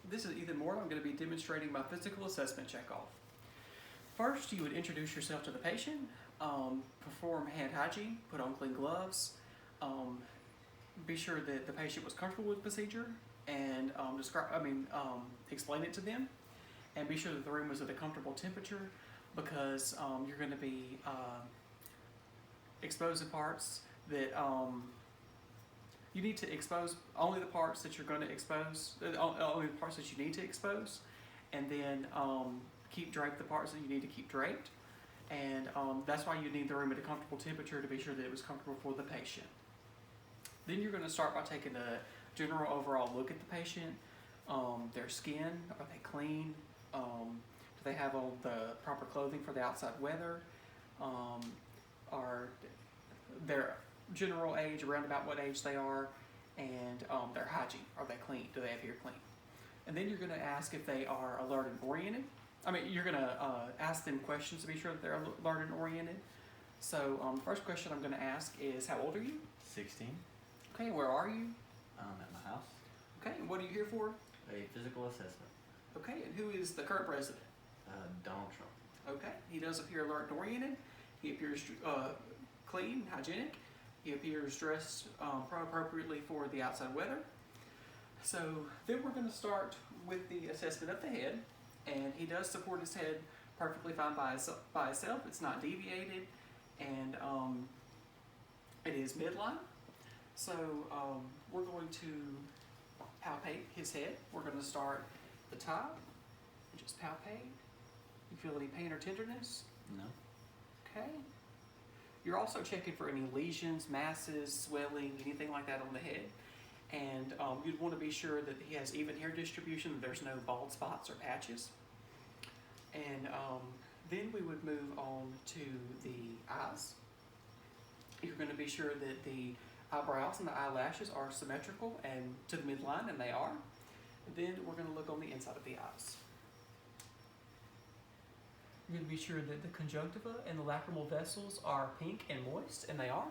This is Ethan Moore. I'm going to be demonstrating my physical assessment checkoff. First, you would introduce yourself to the patient, perform hand hygiene, put on clean gloves, be sure that the patient was comfortable with the procedure, and explain it to them, and be sure that the room was at a comfortable temperature because you're going to be exposing parts that you need to expose only the parts that you're going to expose, only the parts that you need to expose, and then keep draped the parts that you need to keep draped. And that's why you need the room at a comfortable temperature, to be sure that it was comfortable for the patient. Then you're going to start by taking a general overall look at the patient. Their skin, are they clean? Do they have all the proper clothing for the outside weather? Are their general age, around about what age they are, and their hygiene, are they clean? Do they appear clean? And then you're going to ask if they are alert and oriented. You're going to ask them questions to be sure that they're alert and oriented. So the first question I'm going to ask is, how old are you? 16. Okay, where are you? At my house. Okay, and what are you here for? A physical assessment. Okay, and who is the current president? Donald Trump. Okay, he does appear alert and oriented. He appears clean, hygienic. He appears dressed appropriately for the outside weather. So then we're going to start with the assessment of the head, and he does support his head perfectly fine by itself. It's not deviated, and it is midline. So we're going to palpate his head. We're going to start at the top and just palpate. You feel any pain or tenderness? No. Okay. You're also checking for any lesions, masses, swelling, anything like that on the head. And you'd want to be sure that he has even hair distribution, that there's no bald spots or patches. And then we would move on to the eyes. You're going to be sure that the eyebrows and the eyelashes are symmetrical and to the midline, and they are. Then we're going to look on the inside of the eyes. You're going to be sure that the conjunctiva and the lacrimal vessels are pink and moist, and they are.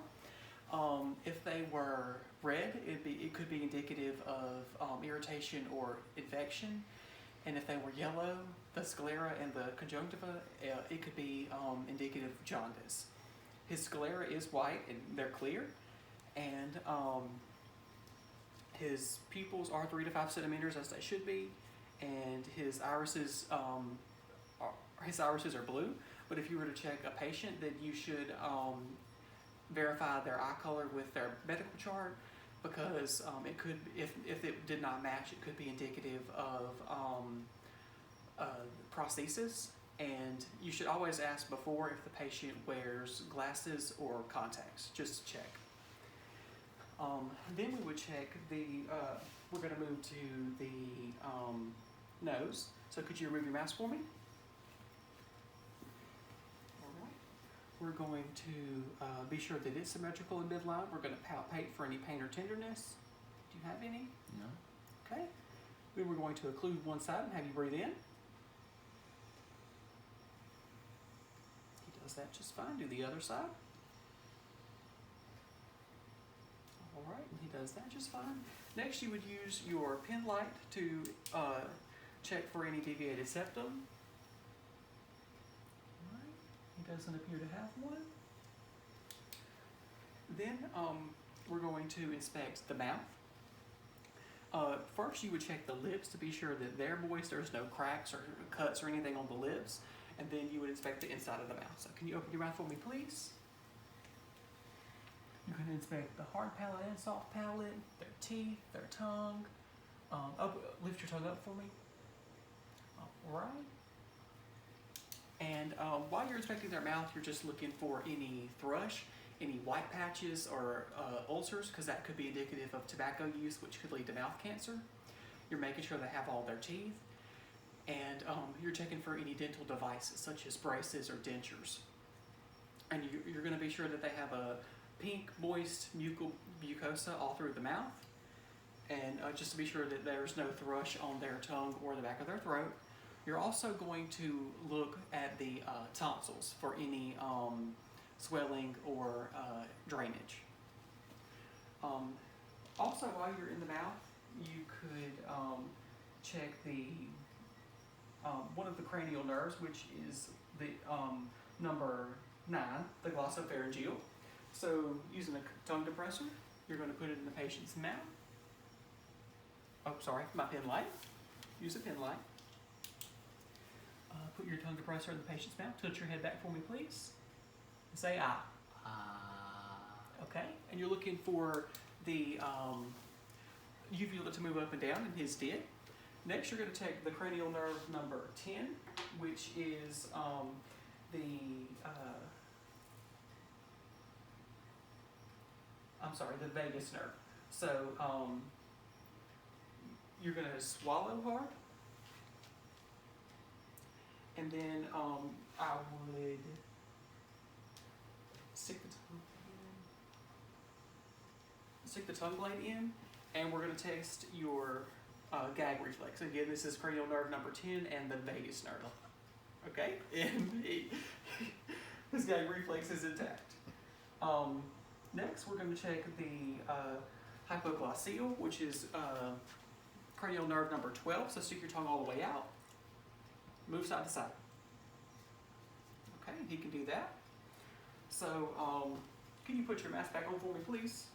If they were red, it could be indicative of irritation or infection. And if they were yellow, the sclera and the conjunctiva, it could be indicative of jaundice. His sclera is white and they're clear, and his pupils are 3 to 5 centimeters, as they should be, and his irises are blue. But if you were to check a patient, then you should verify their eye color with their medical chart, because it could, if it did not match, it could be indicative of prosthesis. And you should always ask before if the patient wears glasses or contacts, just to check. Then we would check we're going to move to the nose. So could you remove your mask for me? We're going to be sure that it's symmetrical in midline. We're going to palpate for any pain or tenderness. Do you have any? No. Okay. Then we're going to occlude one side and have you breathe in. He does that just fine. Do the other side. All right, and he does that just fine. Next, you would use your pen light to check for any deviated septum. He doesn't appear to have one. Then we're going to inspect the mouth. First, you would check the lips to be sure that they're moist, there's no cracks or cuts or anything on the lips, and then you would inspect the inside of the mouth. So can you open your mouth for me, please? You're going to inspect the hard palate and soft palate, their teeth, their tongue. Lift your tongue up for me. All right. And while you're inspecting their mouth, you're just looking for any thrush, any white patches or ulcers, because that could be indicative of tobacco use, which could lead to mouth cancer. You're making sure they have all their teeth. And you're checking for any dental devices, such as braces or dentures. And you're going to be sure that they have a pink, moist mucosa all through the mouth. And just to be sure that there's no thrush on their tongue or the back of their throat. You're also going to look at the tonsils for any swelling or drainage. Also, while you're in the mouth, you could check the one of the cranial nerves, which is the number 9, the glossopharyngeal. So using a tongue depressor, you're going to put it in the patient's mouth. Oh, sorry, my pen light. Use a pen light. Put your tongue depressor in the patient's mouth. Tilt your head back for me, please. Say ah. Okay, and you're looking for the uvula to move up and down, and his did. Next, you're going to take the cranial nerve number 10, which is the vagus nerve. So you're going to swallow hard, and then I would stick the tongue blade in, and we're going to test your gag reflex. Again, this is cranial nerve number 10 and the vagus nerve. Okay, and his gag reflex is intact. Next, we're going to check the hypoglossal, which is cranial nerve number 12. So stick your tongue all the way out. Move side to side. Okay, he can do that. So, can you put your mask back on for me, please?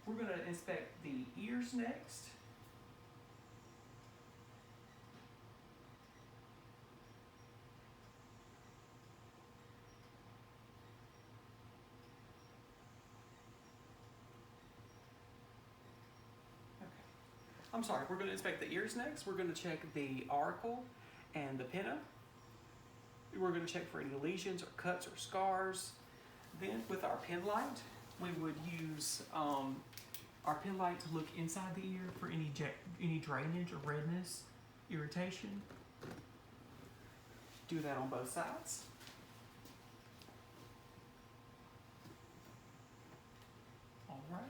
We're going to inspect the ears next. I'm sorry, we're going to inspect the ears next. We're going to check the auricle and the pinna. We're going to check for any lesions or cuts or scars. Then with our pen light, we would use our pen light to look inside the ear for any drainage or redness, irritation. Do that on both sides. All right.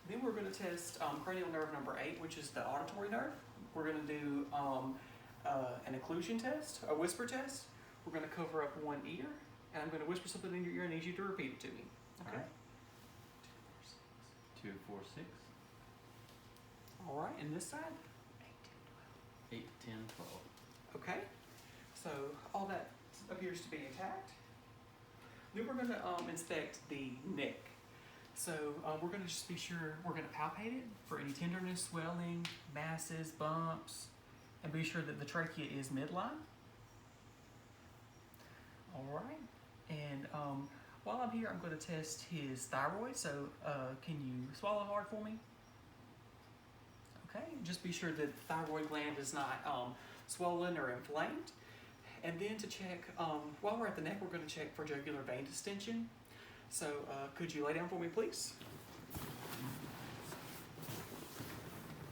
Then we're going to test cranial nerve number 8, which is the auditory nerve. We're going to do an occlusion test, a whisper test. We're going to cover up one ear, and I'm going to whisper something in your ear and need you to repeat it to me. Okay? Alright. 2, 4, 6. All right, and this side? 8, 10, 12. Okay, so all that appears to be intact. Then we're going to inspect the neck. So we're going to just be sure, we're going to palpate it for any tenderness, swelling, masses, bumps, and be sure that the trachea is midline. All right, and while I'm here, I'm going to test his thyroid. So can you swallow hard for me? Okay, just be sure that the thyroid gland is not swollen or inflamed. And then to check, while we're at the neck, we're going to check for jugular vein distension. So could you lay down for me, please?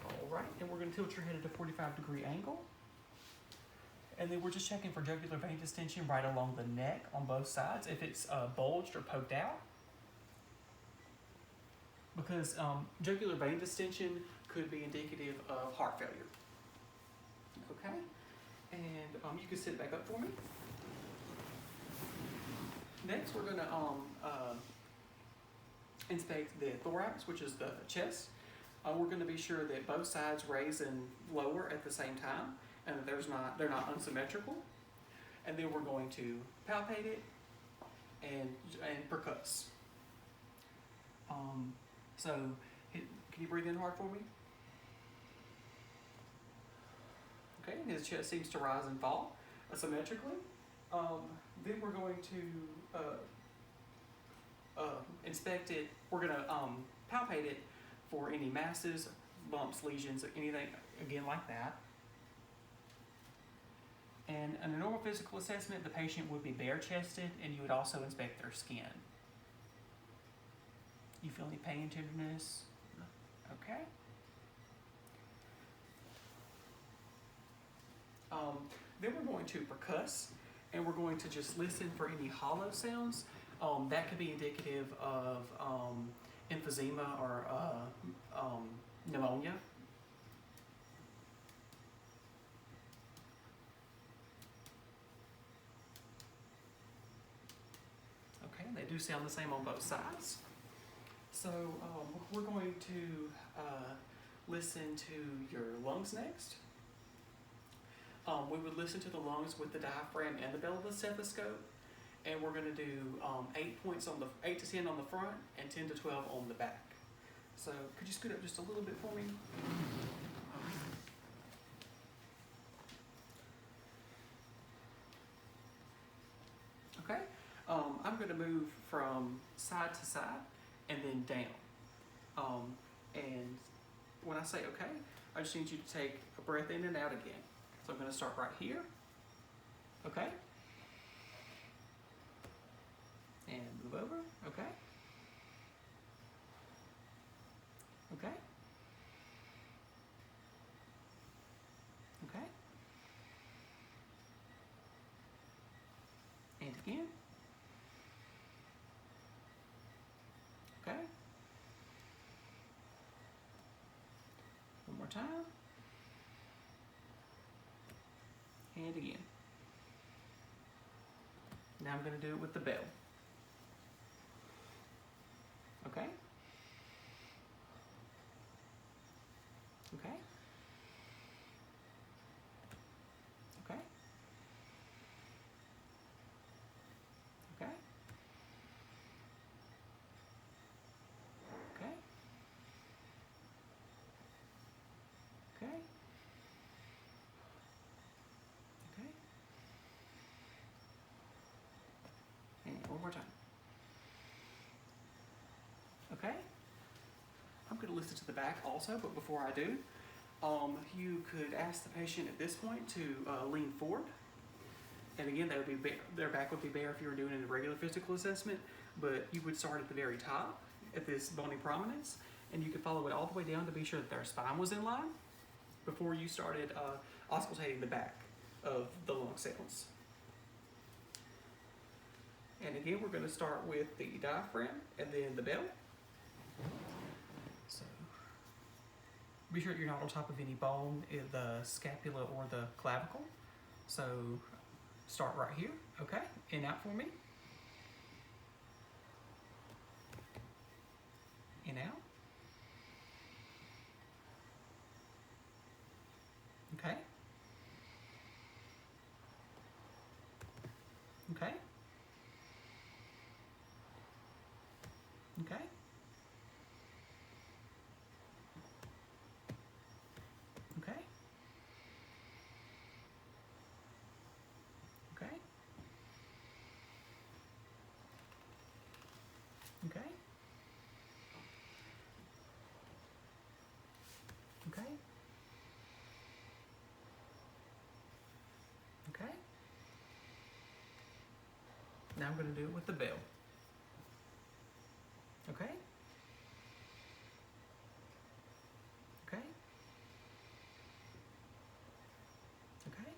All right, and we're going to tilt your head at a 45-degree angle. And then we're just checking for jugular vein distension right along the neck on both sides, if it's bulged or poked out. Because jugular vein distension could be indicative of heart failure. Okay, and you can sit back up for me. Next, we're going to inspect the thorax, which is the chest. We're going to be sure that both sides raise and lower at the same time, and that they're not unsymmetrical. And then we're going to palpate it and percuss. So, can you breathe in hard for me? Okay, his chest seems to rise and fall asymmetrically. Then we're going to inspect it. We're going to palpate it for any masses, bumps, lesions, anything again like that. And in a normal physical assessment, the patient would be bare-chested, and you would also inspect their skin. You feel any pain, tenderness? No. Okay. Then we're going to percuss, and we're going to just listen for any hollow sounds. That could be indicative of emphysema or pneumonia. Okay, they do sound the same on both sides. So we're going to listen to your lungs next. We would listen to the lungs with the diaphragm and the bell of the stethoscope, and we're going to do 8 to 10 on the front and 10 to 12 on the back. So could you scoot up just a little bit for me? Okay. I'm going to move from side to side and then down. And when I say okay, I just need you to take a breath in and out again. So I'm going to start right here. Okay. And move over. Okay. Okay. Okay. And again. Okay. One more time. And again. Now I'm going to do it with the bell. Okay. Okay. Okay. Okay. Okay. Okay. Okay. And one more time. Okay. I'm going to listen to the back also, but before I do, you could ask the patient at this point to lean forward. And again, their back would be bare if you were doing a regular physical assessment, but you would start at the very top at this bony prominence, and you could follow it all the way down to be sure that their spine was in line before you started auscultating the back of the lung cells. And again, we're going to start with the diaphragm and then the bell. So be sure you're not on top of any bone in the scapula or the clavicle. So start right here, okay? In out for me. In out. Okay. Okay. Okay. Okay. Okay. Okay. Okay. Okay. Now I'm going to do it with the bell. Okay. Okay. Okay.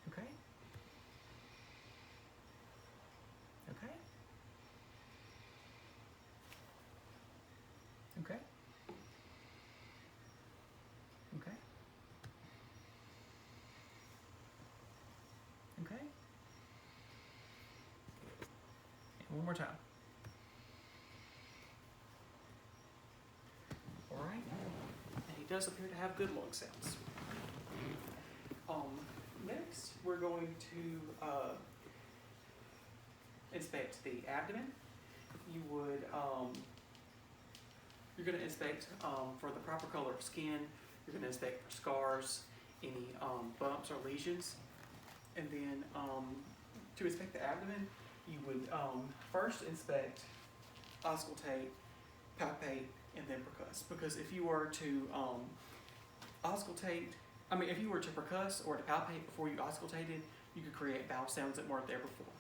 Okay. Okay. Okay. Okay. Okay. And one more time. All right. And he does appear to have good lung sounds. Next, we're going to inspect the abdomen. You would, you're going to inspect for the proper color of skin. You're going to inspect for scars, any bumps or lesions. And then to inspect the abdomen, you would first inspect, auscultate, palpate, and then percuss. Because if you were to if you were to percuss or to palpate before you auscultated, you could create valve sounds that weren't there before.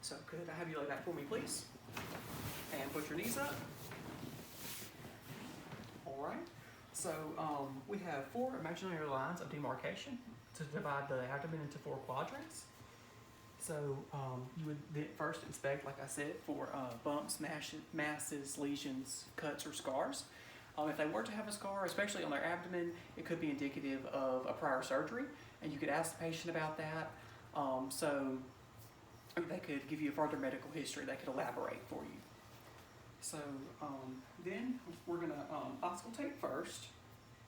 So could I have you lay back for me, please? And put your knees up. All right. So we have 4 imaginary lines of demarcation to divide the abdomen into 4 quadrants. So you would then first inspect, like I said, for bumps, masses, lesions, cuts, or scars. If they were to have a scar, especially on their abdomen, it could be indicative of a prior surgery, and you could ask the patient about that. So They could give you further medical history. They could elaborate for you. So then we're going to auscultate first,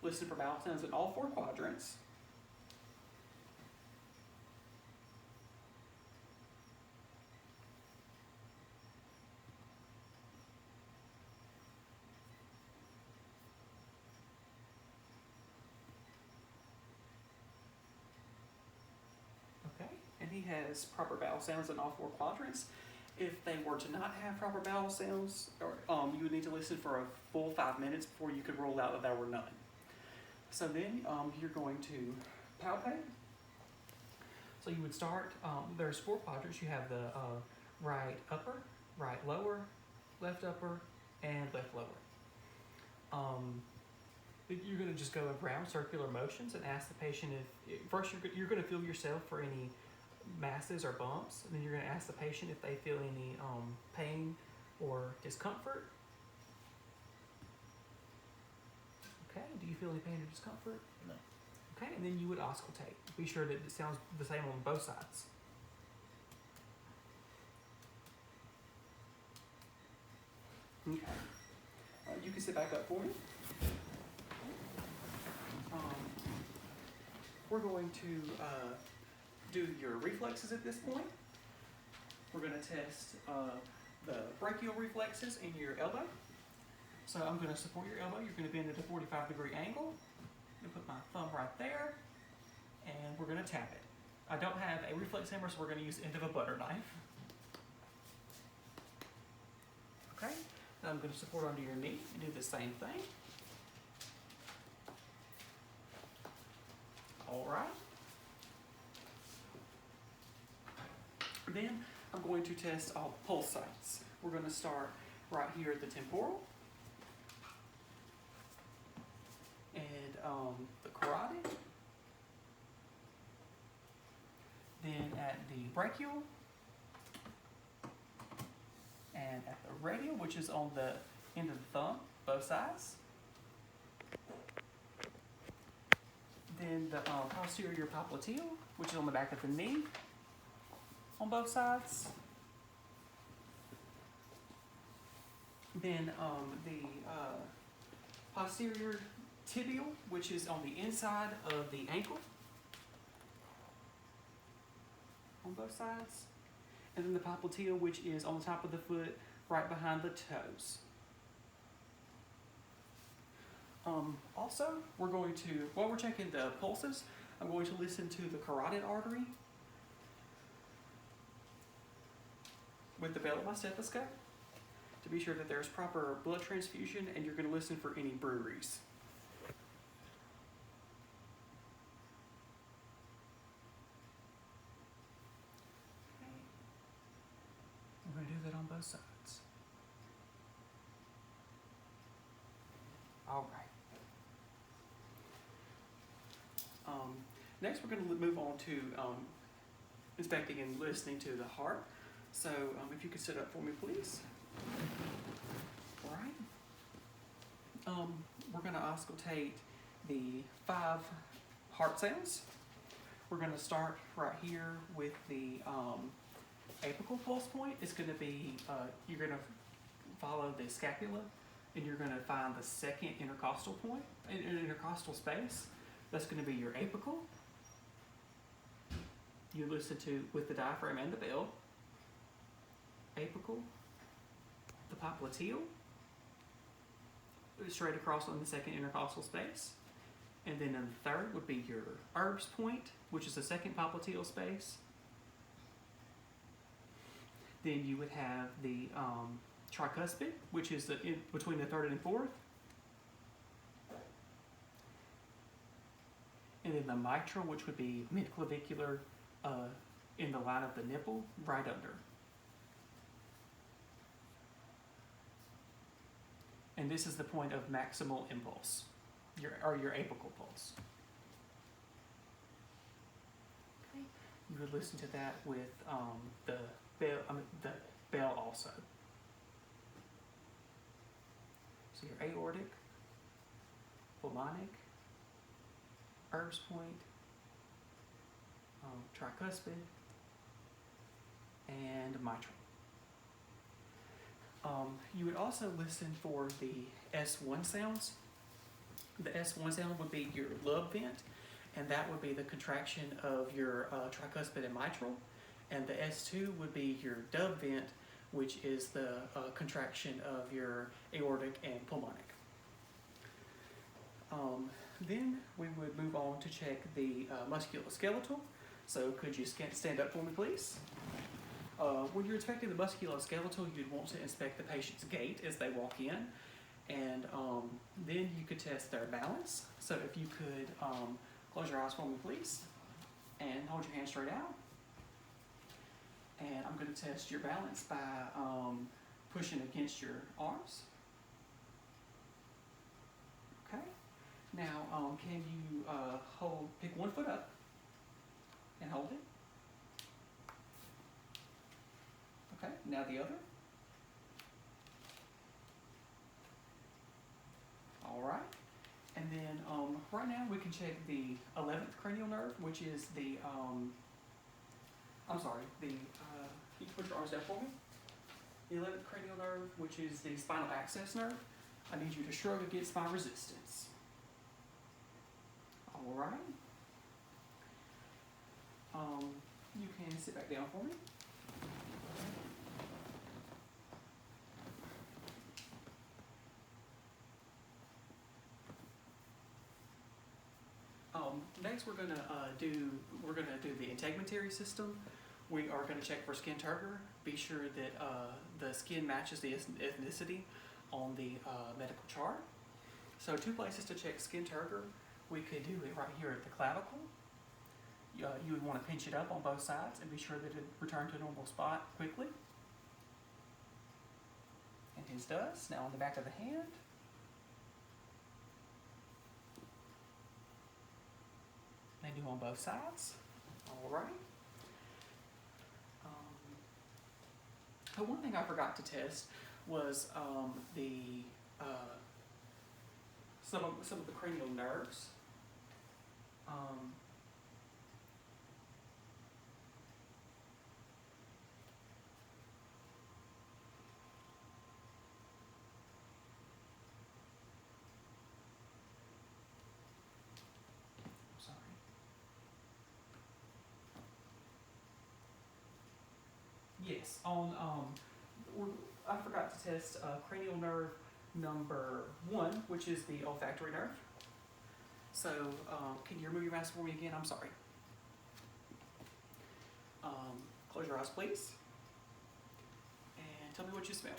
listen for vowel sounds in all 4 quadrants. Okay, and he has proper vowel sounds in all 4 quadrants. If they were to not have proper vowel sounds, or, you would need to listen for a full 5 minutes before you could rule out that there were none. So then you're going to palpate. So you would start, there's 4 quadrants. You have the right upper, right lower, left upper, and left lower. You're going to just go around circular motions and ask the patient if, first you're going to feel yourself for any masses or bumps, and then you're going to ask the patient if they feel any pain or discomfort. Okay, do you feel any pain or discomfort? No. Okay, and then you would auscultate. Be sure that it sounds the same on both sides. Okay. You can sit back up for me. We're going to do your reflexes at this point. We're going to test the brachial reflexes in your elbow. So I'm going to support your elbow. You're going to bend at a 45-degree angle. I'm going to put my thumb right there, and we're going to tap it. I don't have a reflex hammer, so we're going to use the end of a butter knife. Okay, now I'm going to support onto your knee and do the same thing. All right. Then I'm going to test all the pulse sites. We're going to start right here at the temporal, and the carotid, then at the brachial, and at the radial, which is on the end of the thumb, both sides. Then the posterior popliteal, which is on the back of the knee, on both sides. Then the posterior tibial, which is on the inside of the ankle, on both sides. And then the popliteal, which is on the top of the foot, right behind the toes. Also, we're going to, while we're checking the pulses, I'm going to listen to the carotid artery with the bell of my stethoscope to be sure that there's proper blood transfusion, and you're going to listen for any bruits. Okay. I'm going to do that on both sides. All right. Next, we're going to move on to inspecting and listening to the heart. So if you could sit up for me, please. All right. We're going to auscultate the 5 heart sounds. We're going to start right here with the apical pulse point. It's going to be, you're going to follow the scapula, and you're going to find the second intercostal point, intercostal space. That's going to be your apical. You listen to with the diaphragm and the bell. Apical, the popliteal, straight across on the second intercostal space. And then in the third would be your Erb's point, which is the second popliteal space. Then you would have the tricuspid, which is between the third and fourth. And then the mitral, which would be midclavicular in the line of the nipple, right under. And this is the point of maximal impulse, your apical pulse. Okay. You would listen to that with the bell also. So your aortic, pulmonic, Erb's point, tricuspid, and mitral. You would also listen for the S1 sounds. The S1 sound would be your lub vent, and that would be the contraction of your tricuspid and mitral. And the S2 would be your dub vent, which is the contraction of your aortic and pulmonic. Then we would move on to check the musculoskeletal. So could you stand up for me, please? When you're inspecting the musculoskeletal, you'd want to inspect the patient's gait as they walk in. And then you could test their balance. So if you could close your eyes for me, please, and hold your hand straight out. And I'm going to test your balance by pushing against your arms. Okay. Now, can you pick one foot up and hold it? Okay. Now the other. All right. And then right now we can check the 11th cranial nerve, which is the, can you put your arms down for me? The 11th cranial nerve, which is the spinal access nerve. I need you to shrug against my resistance. All right. You can sit back down for me. Next, we're gonna do the integumentary system. We are gonna check for skin turgor. Be sure that the skin matches the ethnicity on the medical chart. So, two places to check skin turgor. We could do it right here at the clavicle. You would want to pinch it up on both sides and be sure that it returns to a normal spot quickly. And his does. Now on the back of the hand. They do on both sides. All right. One thing I forgot to test was some of the cranial nerves. Yes, I forgot to test cranial nerve number 1, which is the olfactory nerve. So, can you remove your mask for me again? I'm sorry. Close your eyes, please. And tell me what you smell.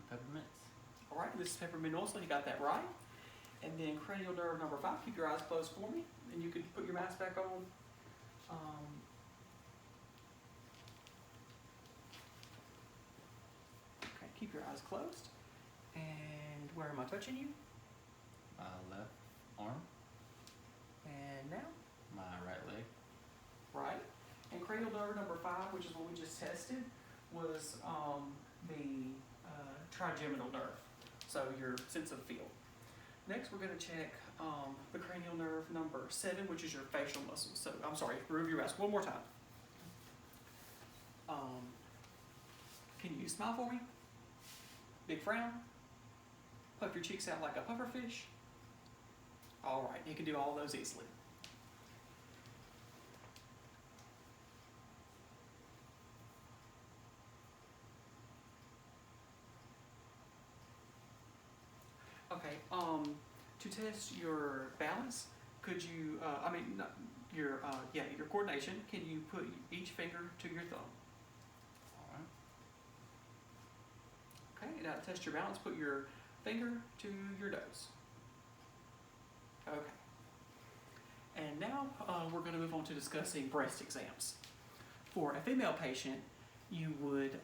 Peppermints. All right, this is peppermint oil, so you got that right. And then cranial nerve number 5, keep your eyes closed for me. And you can put your mask back on. Keep your eyes closed. And where am I touching you? My left arm. And now? My right leg. Right. And cranial nerve number 5, which is what we just tested, was the trigeminal nerve. So your sense of feel. Next, we're going to check the cranial nerve number 7, which is your facial muscle. So, I'm sorry, remove your mask one more time. Can you smile for me? Big frown. Puff your cheeks out like a pufferfish. All right, you can do all those easily. Okay, to test your balance, could you, your coordination, can you put each finger to your thumb? Okay, now to test your balance, put your finger to your nose. Okay. And now we're going to move on to discussing breast exams. For a female patient, you would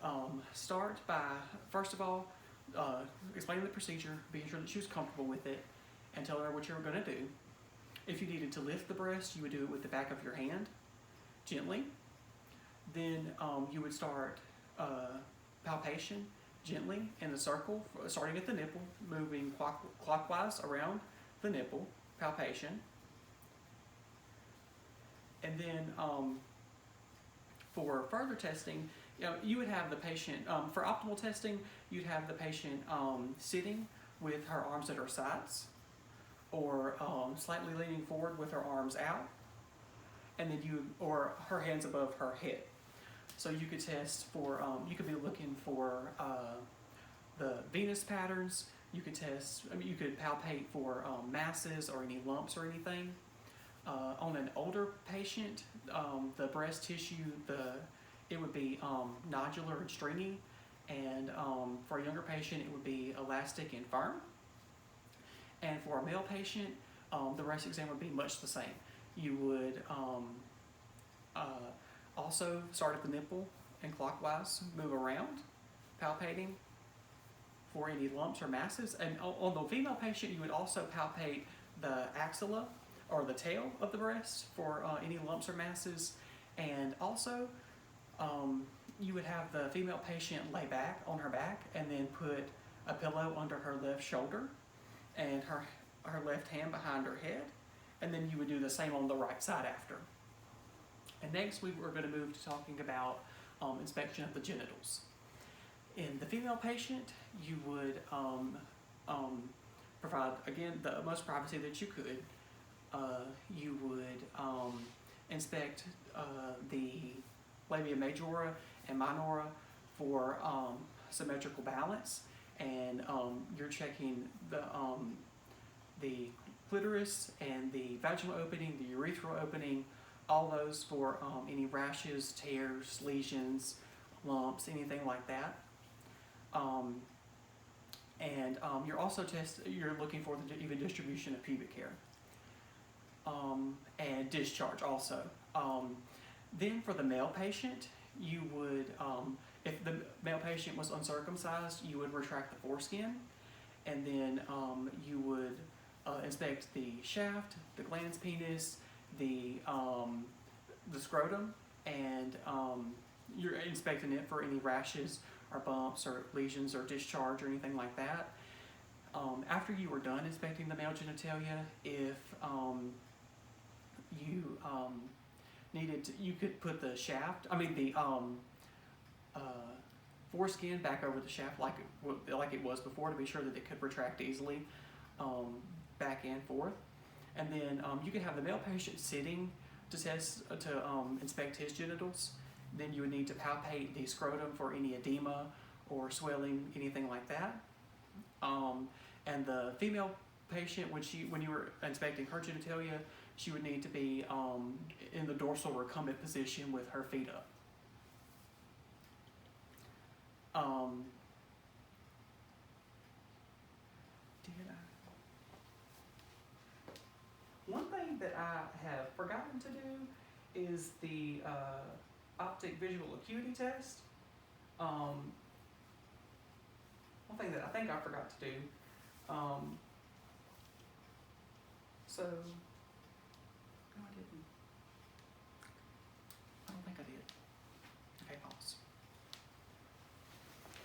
start by, first of all, explaining the procedure, being sure that she was comfortable with it, and tell her what you were going to do. If you needed to lift the breast, you would do it with the back of your hand, gently. Then you would start palpation, gently in a circle, starting at the nipple, moving clockwise around the nipple, palpation. And then for further testing, you would have the patient, for optimal testing, you'd have the patient sitting with her arms at her sides, or slightly leaning forward with her arms out, and then or her hands above her head. So you could test for, you could be looking for the venous patterns. You could you could palpate for masses or any lumps or anything. On an older patient, the breast tissue, it would be nodular and stringy, and for a younger patient, it would be elastic and firm. And for a male patient, the breast exam would be much the same. You would also start at the nipple and clockwise move around, palpating for any lumps or masses. And on the female patient, you would also palpate the axilla or the tail of the breast for any lumps or masses. And also, you would have the female patient lay back on her back and then put a pillow under her left shoulder and her left hand behind her head. And then you would do the same on the right side after. And next we're going to move to talking about inspection of the genitals. In the female patient, you would provide, again, the most privacy that you could. You would inspect the labia majora and minora for symmetrical balance, and you're checking the clitoris and the vaginal opening, the urethral opening, all those for any rashes, tears, lesions, lumps, anything like that. And you're also you're looking for the even distribution of pubic hair, and discharge also. Then for the male patient, you would, if the male patient was uncircumcised, you would retract the foreskin, and then you would inspect the shaft, the glans penis, the scrotum, and you're inspecting it for any rashes or bumps or lesions or discharge or anything like that. After you were done inspecting the male genitalia, if you you could put the shaft, the foreskin back over the shaft like it was before, to be sure that it could retract easily back and forth. And then you could have the male patient sitting to inspect his genitals. Then you would need to palpate the scrotum for any edema or swelling, anything like that. And the female patient, when you were inspecting her genitalia, she would need to be in the dorsal recumbent position with her feet up. One thing that I have forgotten to do is the optic visual acuity test. One thing that I think I forgot to do. So, no, I didn't. I don't think I did.